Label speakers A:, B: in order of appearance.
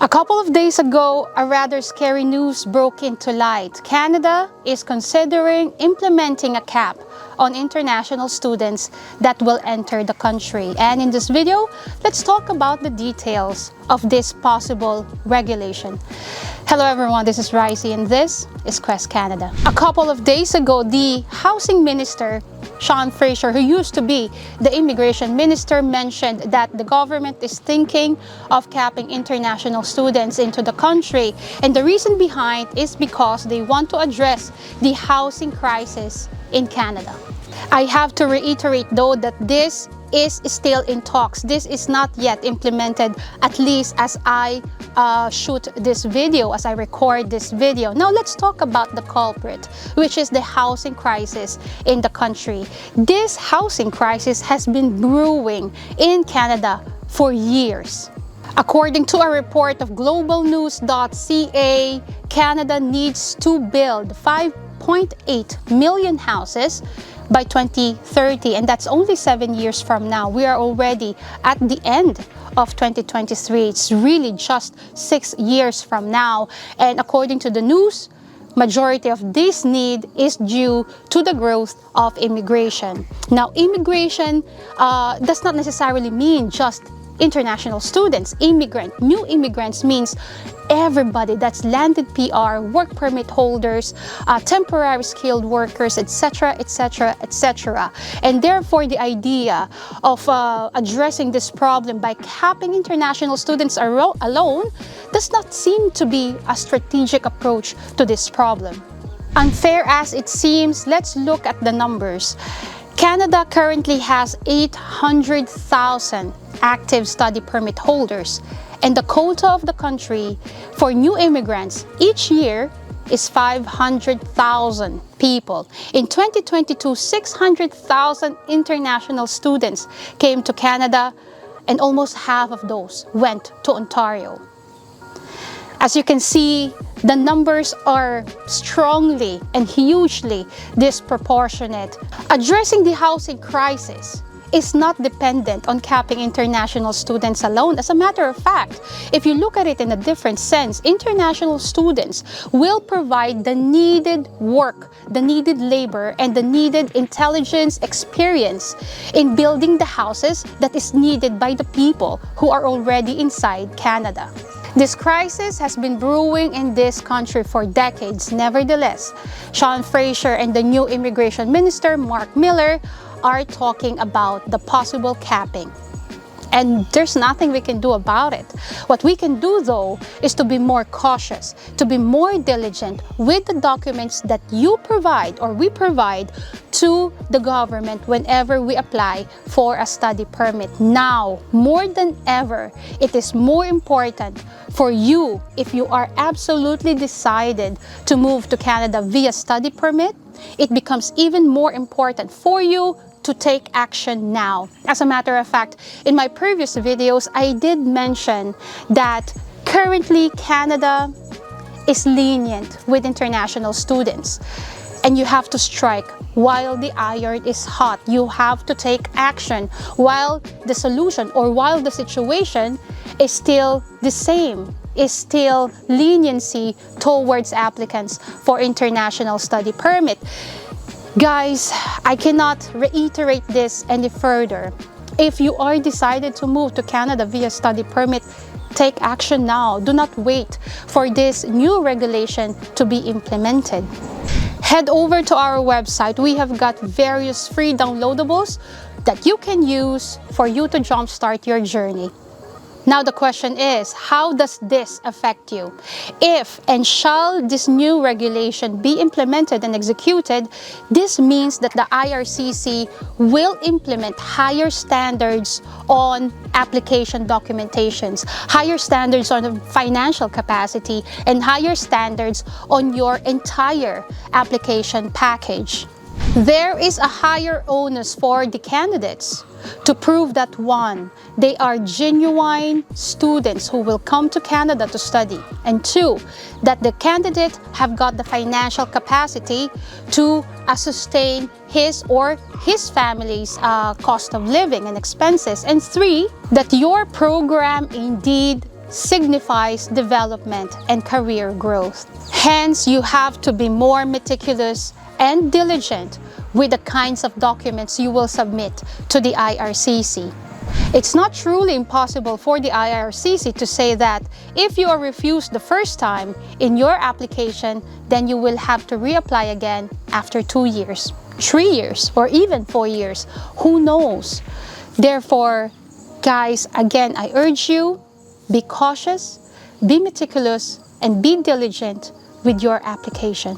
A: A couple of days ago, a rather scary news broke into light. Canada is considering implementing a cap on international students that will enter the country. And in this video, let's talk about the details of this possible regulation. Hello everyone, this is Ricey and this is Quest Canada. A couple of days ago, the Housing Minister, Sean Fraser, who used to be the Immigration Minister, mentioned that the government is thinking of capping international students into the country. And the reason behind is because they want to address the housing crisis in Canada. I have to reiterate though that this is still in talks. This is not yet implemented, at least as I shoot this video, as I record this video. Now let's talk about the culprit, which is the housing crisis in the country. This housing crisis has been brewing in Canada for years. According to a report of globalnews.ca, Canada needs to build 5.8 million houses by 2030, and that's only 7 years from now. We are already at the end of 2023. It's really just 6 years from now, and according to the news, majority of this need is due to the growth of immigration. Now, immigration does not necessarily mean just international students. New immigrants means everybody that's landed PR, work permit holders, temporary skilled workers, etc., etc., etc. And therefore, the idea of addressing this problem by capping international students alone does not seem to be a strategic approach to this problem. Unfair as it seems, let's look at the numbers. Canada currently has 800,000 active study permit holders, and the quota of the country for new immigrants each year is 500,000 people. In 2022, 600,000 international students came to Canada, and almost half of those went to Ontario. As you can see, the numbers are strongly and hugely disproportionate. Addressing the housing crisis is not dependent on capping international students alone. As a matter of fact, if you look at it in a different sense, international students will provide the needed work, the needed labor, and the needed intelligence experience in building the houses that is needed by the people who are already inside Canada. This crisis has been brewing in this country for decades. Nevertheless, Sean Fraser and the new Immigration Minister, Mark Miller, are talking about the possible capping. And there's nothing we can do about it. What we can do though is to be more cautious, to be more diligent with the documents that you provide or we provide to the government whenever we apply for a study permit. Now, more than ever, it is more important for you, if you are absolutely decided to move to Canada via study permit, it becomes even more important for you to take action now. As a matter of fact, in my previous videos, I did mention that currently Canada is lenient with international students, and you have to strike while the iron is hot. You have to take action while the solution or while the situation is still the same, is still leniency towards applicants for international study permit. Guys, I cannot reiterate this any further. If you are decided to move to Canada via study permit, take action now. Do not wait for this new regulation to be implemented. Head over to our website. We have got various free downloadables that you can use for you to jumpstart your journey. Now the question is, how does this affect you? If and shall this new regulation be implemented and executed, this means that the IRCC will implement higher standards on application documentations, higher standards on financial capacity, and higher standards on your entire application package. There is a higher onus for the candidates to prove that one, they are genuine students who will come to Canada to study, and two, that the candidate have got the financial capacity to sustain his or his family's cost of living and expenses, and three, that your program indeed signifies development and career growth. Hence, you have to be more meticulous and diligent with the kinds of documents you will submit to the IRCC. It's not truly impossible for the IRCC to say that if you are refused the first time in your application, then you will have to reapply again after 2 years, 3 years, or even 4 years. Who knows? Therefore, guys, again, I urge you, be cautious, be meticulous, and be diligent with your application.